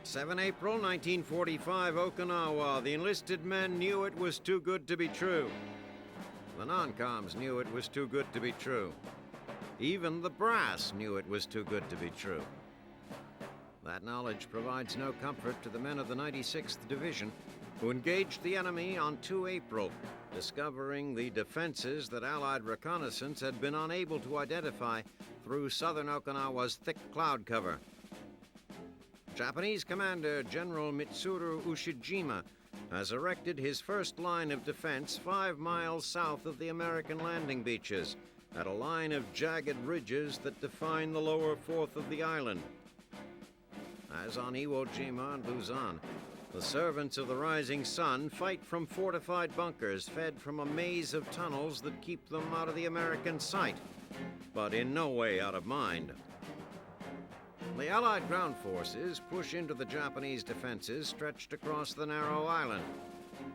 7 April 1945, Okinawa. The enlisted men knew it was too good to be true. The non-coms knew it was too good to be true. Even the brass knew it was too good to be true. That knowledge provides no comfort to the men of the 96th Division, who engaged the enemy on 2 April, discovering the defenses that Allied reconnaissance had been unable to identify through southern Okinawa's thick cloud cover. Japanese Commander General Mitsuru Ushijima has erected his first line of defense 5 miles south of the American landing beaches, at a line of jagged ridges that define the lower fourth of the island. As on Iwo Jima and Luzon, the servants of the rising sun fight from fortified bunkers fed from a maze of tunnels that keep them out of the American sight, but in no way out of mind. The Allied ground forces push into the Japanese defenses stretched across the narrow island.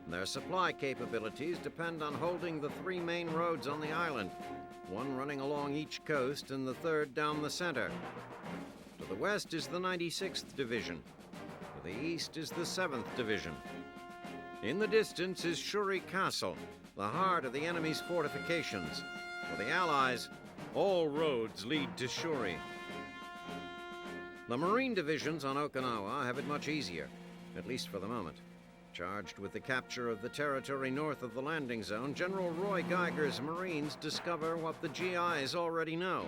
Their supply capabilities depend on holding the 3 main roads on the island, one running along each coast and the third down the center. To the west is the 96th Division. To the east is the 7th Division. In the distance is Shuri Castle, the heart of the enemy's fortifications. For the Allies, all roads lead to Shuri. The Marine divisions on Okinawa have it much easier, at least for the moment. Charged with the capture of the territory north of the landing zone, General Roy Geiger's Marines discover what the GIs already know.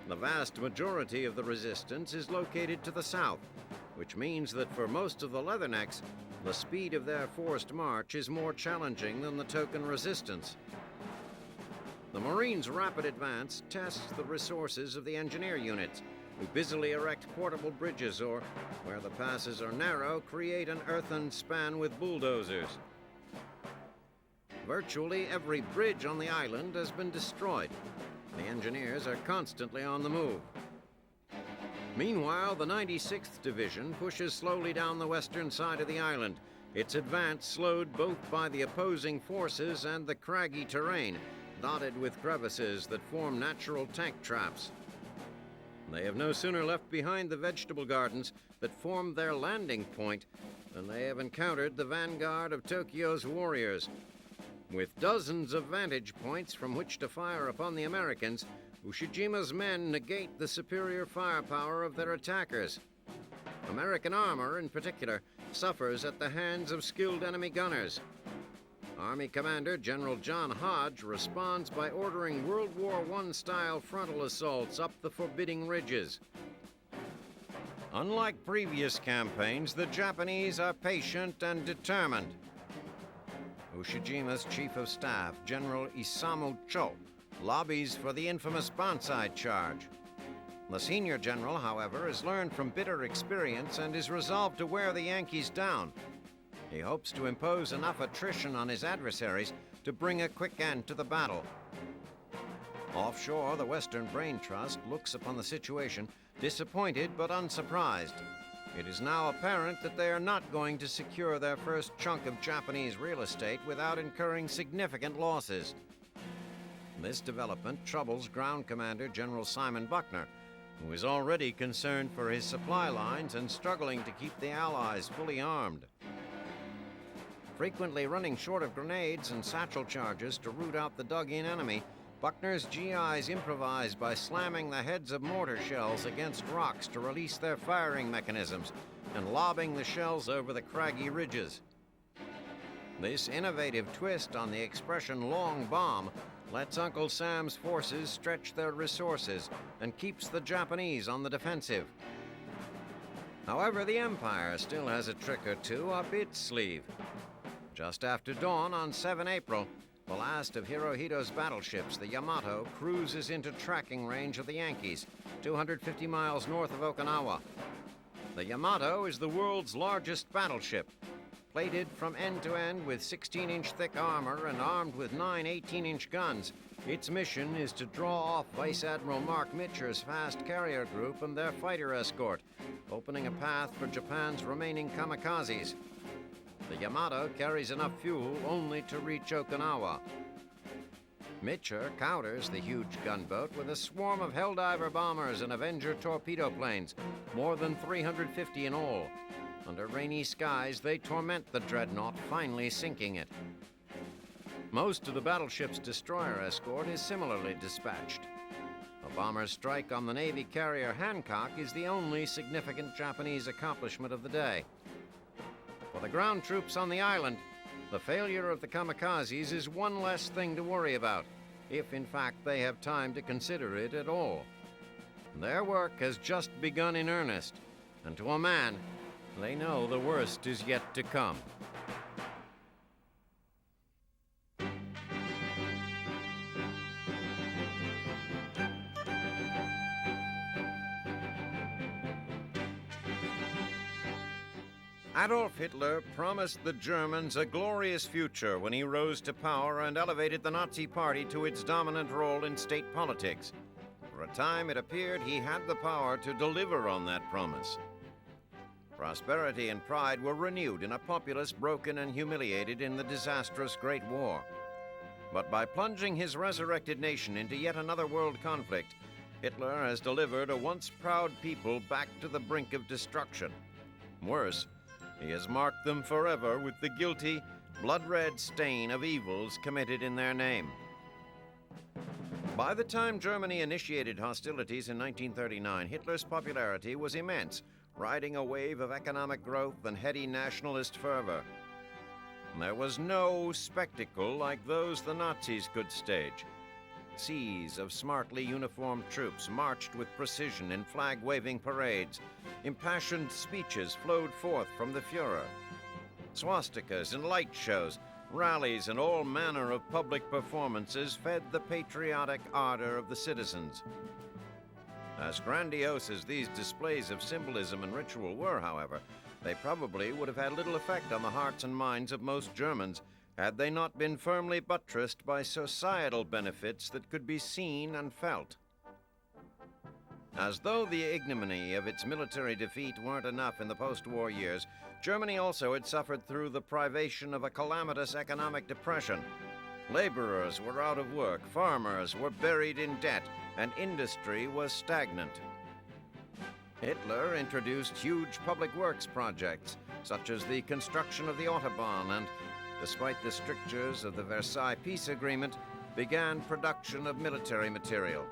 The vast majority of the resistance is located to the south, which means that for most of the Leathernecks, the speed of their forced march is more challenging than the token resistance. The Marines' rapid advance tests the resources of the engineer units, who busily erect portable bridges or, where the passes are narrow, create an earthen span with bulldozers. Virtually every bridge on the island has been destroyed. The engineers are constantly on the move. Meanwhile, the 96th Division pushes slowly down the western side of the island, its advance slowed both by the opposing forces and the craggy terrain, dotted with crevices that form natural tank traps. They have no sooner left behind the vegetable gardens that formed their landing point than they have encountered the vanguard of Tokyo's warriors. With dozens of vantage points from which to fire upon the Americans, Ushijima's men negate the superior firepower of their attackers. American armor, in particular, suffers at the hands of skilled enemy gunners. Army Commander General John Hodge responds by ordering World War I-style frontal assaults up the forbidding ridges. Unlike previous campaigns, the Japanese are patient and determined. Ushijima's Chief of Staff, General Isamu Cho, lobbies for the infamous Banzai Charge. The senior general, however, has learned from bitter experience and is resolved to wear the Yankees down. He hopes to impose enough attrition on his adversaries to bring a quick end to the battle. Offshore, the Western Brain Trust looks upon the situation disappointed but unsurprised. It is now apparent that they are not going to secure their first chunk of Japanese real estate without incurring significant losses. This development troubles Ground Commander General Simon Buckner, who is already concerned for his supply lines and struggling to keep the Allies fully armed. Frequently running short of grenades and satchel charges to root out the dug-in enemy, Buckner's GIs improvise by slamming the heads of mortar shells against rocks to release their firing mechanisms and lobbing the shells over the craggy ridges. This innovative twist on the expression long bomb lets Uncle Sam's forces stretch their resources and keeps the Japanese on the defensive. However, the Empire still has a trick or two up its sleeve. Just after dawn on 7 April, the last of Hirohito's battleships, the Yamato, cruises into tracking range of the Yankees, 250 miles north of Okinawa. The Yamato is the world's largest battleship. Plated from end to end with 16-inch thick armor and armed with 9 18-inch guns, its mission is to draw off Vice Admiral Mark Mitcher's fast carrier group and their fighter escort, opening a path for Japan's remaining kamikazes. The Yamato carries enough fuel only to reach Okinawa. Mitcher counters the huge gunboat with a swarm of Helldiver bombers and Avenger torpedo planes, more than 350 in all. Under rainy skies, they torment the dreadnought, finally sinking it. Most of the battleship's destroyer escort is similarly dispatched. A bomber strike on the Navy carrier Hancock is the only significant Japanese accomplishment of the day. For the ground troops on the island, the failure of the kamikazes is one less thing to worry about, if in fact they have time to consider it at all. Their work has just begun in earnest, and to a man, they know the worst is yet to come. Adolf Hitler promised the Germans a glorious future when he rose to power and elevated the Nazi Party to its dominant role in state politics. For a time, it appeared he had the power to deliver on that promise. Prosperity and pride were renewed in a populace broken and humiliated in the disastrous Great War. But by plunging his resurrected nation into yet another world conflict, Hitler has delivered a once proud people back to the brink of destruction. Worse, he has marked them forever with the guilty, blood-red stain of evils committed in their name. By the time Germany initiated hostilities in 1939, Hitler's popularity was immense, riding a wave of economic growth and heady nationalist fervor. There was no spectacle like those the Nazis could stage. Seas of smartly uniformed troops marched with precision in flag-waving parades. Impassioned speeches flowed forth from the Fuhrer. Swastikas and light shows, rallies, and all manner of public performances fed the patriotic ardor of the citizens. As grandiose as these displays of symbolism and ritual were, however, they probably would have had little effect on the hearts and minds of most Germans had they not been firmly buttressed by societal benefits that could be seen and felt. As though the ignominy of its military defeat weren't enough in the post-war years, Germany also had suffered through the privation of a calamitous economic depression. Laborers were out of work, farmers were buried in debt, and industry was stagnant. Hitler introduced huge public works projects, such as the construction of the Autobahn, and, despite the strictures of the Versailles Peace Agreement, began production of military material.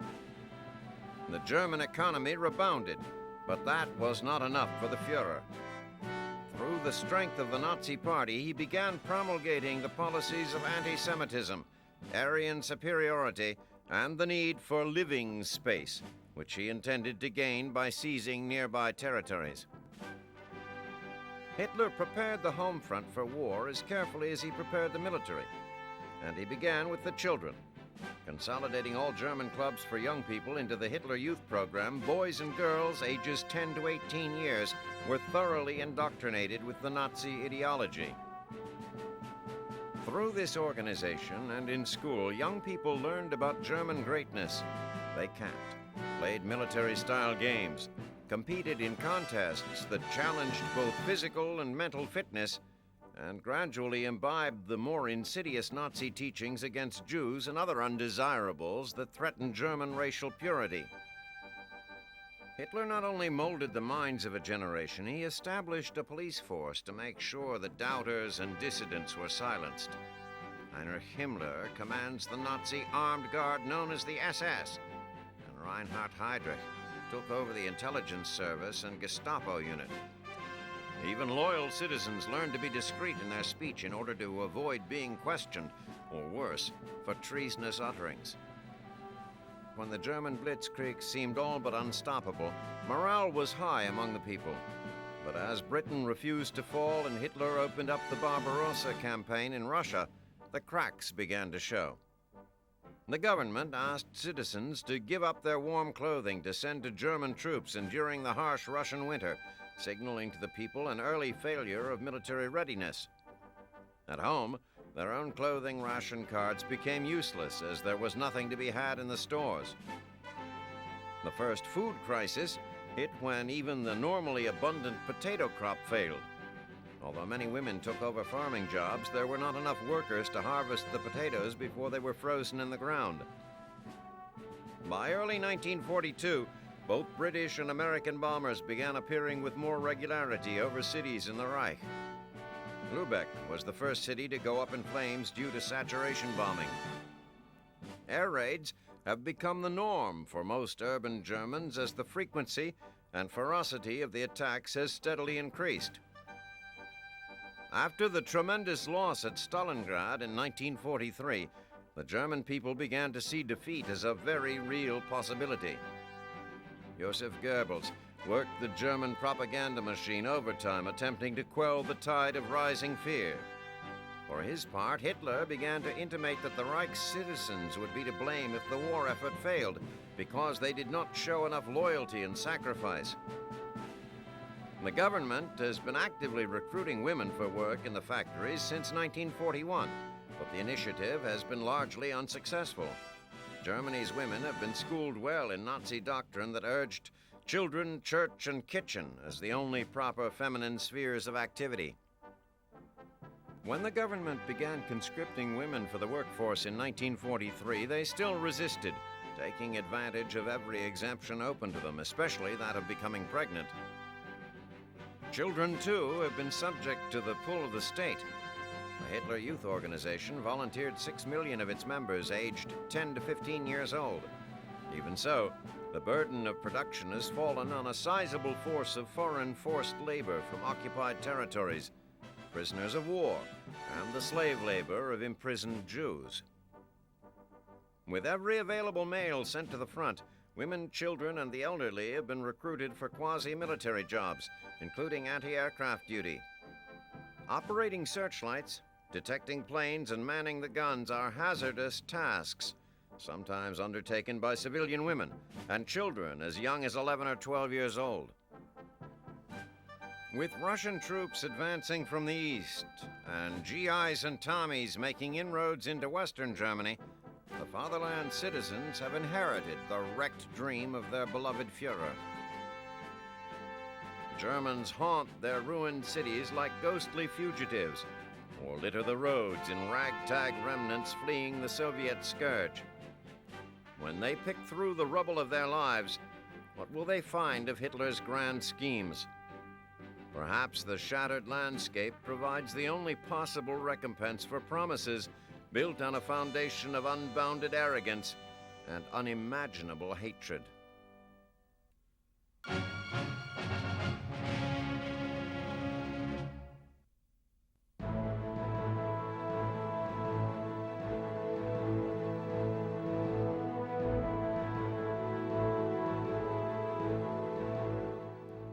The German economy rebounded, but that was not enough for the Fuhrer. Through the strength of the Nazi Party, he began promulgating the policies of anti-Semitism, Aryan superiority, and the need for living space, which he intended to gain by seizing nearby territories. Hitler prepared the home front for war as carefully as he prepared the military, and he began with the children. Consolidating all German clubs for young people into the Hitler Youth Program, boys and girls ages 10 to 18 years were thoroughly indoctrinated with the Nazi ideology. Through this organization and in school, young people learned about German greatness. They camped, played military-style games, competed in contests that challenged both physical and mental fitness, and gradually imbibed the more insidious Nazi teachings against Jews and other undesirables that threatened German racial purity. Hitler not only molded the minds of a generation, he established a police force to make sure that doubters and dissidents were silenced. Heinrich Himmler commands the Nazi armed guard known as the SS, and Reinhard Heydrich took over the intelligence service and Gestapo unit. Even loyal citizens learned to be discreet in their speech in order to avoid being questioned, or worse, for treasonous utterings. When the German blitzkrieg seemed all but unstoppable, morale was high among the people. But as Britain refused to fall and Hitler opened up the Barbarossa campaign in Russia, the cracks began to show. The government asked citizens to give up their warm clothing to send to German troops enduring the harsh Russian winter, signaling to the people an early failure of military readiness. At home, their own clothing ration cards became useless as there was nothing to be had in the stores. The first food crisis hit when even the normally abundant potato crop failed. Although many women took over farming jobs, there were not enough workers to harvest the potatoes before they were frozen in the ground. By early 1942, both British and American bombers began appearing with more regularity over cities in the Reich. Lübeck was the first city to go up in flames due to saturation bombing. Air raids have become the norm for most urban Germans as the frequency and ferocity of the attacks has steadily increased. After the tremendous loss at Stalingrad in 1943, the German people began to see defeat as a very real possibility. Joseph Goebbels worked the German propaganda machine overtime, attempting to quell the tide of rising fear. For his part, Hitler began to intimate that the Reich's citizens would be to blame if the war effort failed, because they did not show enough loyalty and sacrifice. The government has been actively recruiting women for work in the factories since 1941, but the initiative has been largely unsuccessful. Germany's women have been schooled well in Nazi doctrine that urged children, church, and kitchen as the only proper feminine spheres of activity. When the government began conscripting women for the workforce in 1943, they still resisted, taking advantage of every exemption open to them, especially that of becoming pregnant. Children, too, have been subject to the pull of the state. The Hitler Youth Organization volunteered 6 million of its members aged 10 to 15 years old. Even so, the burden of production has fallen on a sizable force of foreign forced labor from occupied territories, prisoners of war, and the slave labor of imprisoned Jews. With every available male sent to the front, women, children, and the elderly have been recruited for quasi-military jobs, including anti-aircraft duty. Operating searchlights, detecting planes, and manning the guns are hazardous tasks, sometimes undertaken by civilian women and children as young as 11 or 12 years old. With Russian troops advancing from the east and GIs and Tommies making inroads into Western Germany, the fatherland citizens have inherited the wrecked dream of their beloved Führer. Germans haunt their ruined cities like ghostly fugitives, or litter the roads in ragtag remnants fleeing the Soviet scourge. When they pick through the rubble of their lives, what will they find of Hitler's grand schemes? Perhaps the shattered landscape provides the only possible recompense for promises built on a foundation of unbounded arrogance and unimaginable hatred.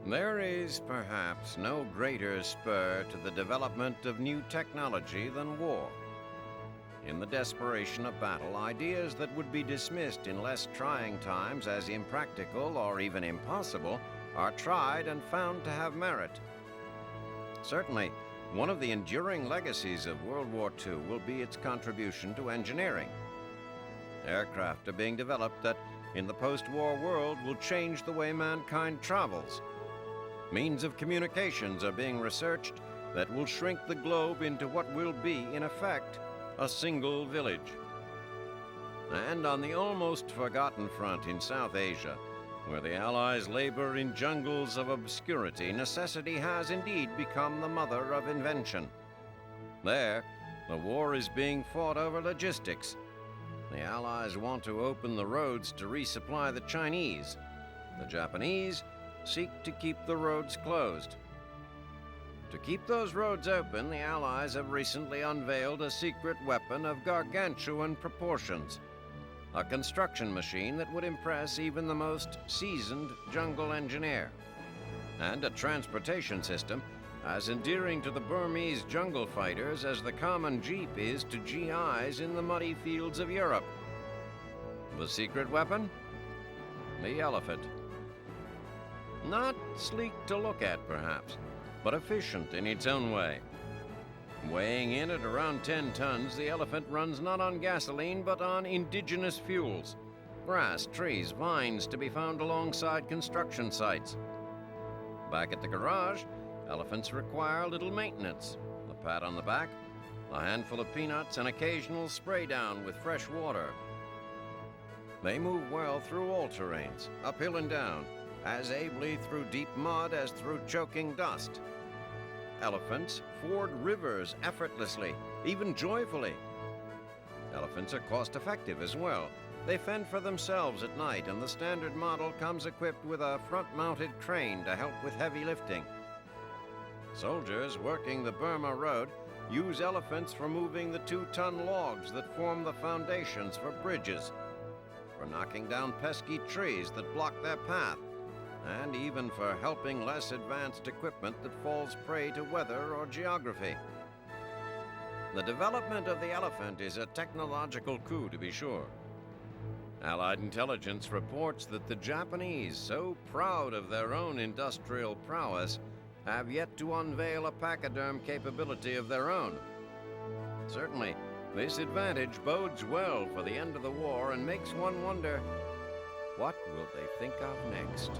There is perhaps no greater spur to the development of new technology than war. In the desperation of battle, ideas that would be dismissed in less trying times as impractical or even impossible are tried and found to have merit. Certainly, one of the enduring legacies of World War II will be its contribution to engineering. Aircraft are being developed that, in the post-war world, will change the way mankind travels. Means of communications are being researched that will shrink the globe into what will be, in effect, a single village. And on the almost forgotten front in South Asia, where the Allies labor in jungles of obscurity, necessity has indeed become the mother of invention. There, the war is being fought over logistics. The Allies want to open the roads to resupply the Chinese. The Japanese seek to keep the roads closed. To keep those roads open, the Allies have recently unveiled a secret weapon of gargantuan proportions, a construction machine that would impress even the most seasoned jungle engineer, and a transportation system as endearing to the Burmese jungle fighters as the common jeep is to GIs in the muddy fields of Europe. The secret weapon? The elephant. Not sleek to look at, perhaps, but efficient in its own way. Weighing in at around 10 tons, the elephant runs not on gasoline, but on indigenous fuels. Grass, trees, vines to be found alongside construction sites. Back at the garage, elephants require little maintenance. A pat on the back, a handful of peanuts, and occasional spray down with fresh water. They move well through all terrains, uphill and down, as ably through deep mud as through choking dust. Elephants ford rivers effortlessly, even joyfully. Elephants are cost-effective as well. They fend for themselves at night, and the standard model comes equipped with a front-mounted crane to help with heavy lifting. Soldiers working the Burma Road use elephants for moving the 2-ton logs that form the foundations for bridges, for knocking down pesky trees that block their path, and even for helping less advanced equipment that falls prey to weather or geography. The development of the elephant is a technological coup, to be sure. Allied intelligence reports that the Japanese, so proud of their own industrial prowess, have yet to unveil a pachyderm capability of their own. Certainly, this advantage bodes well for the end of the war and makes one wonder, what will they think of next?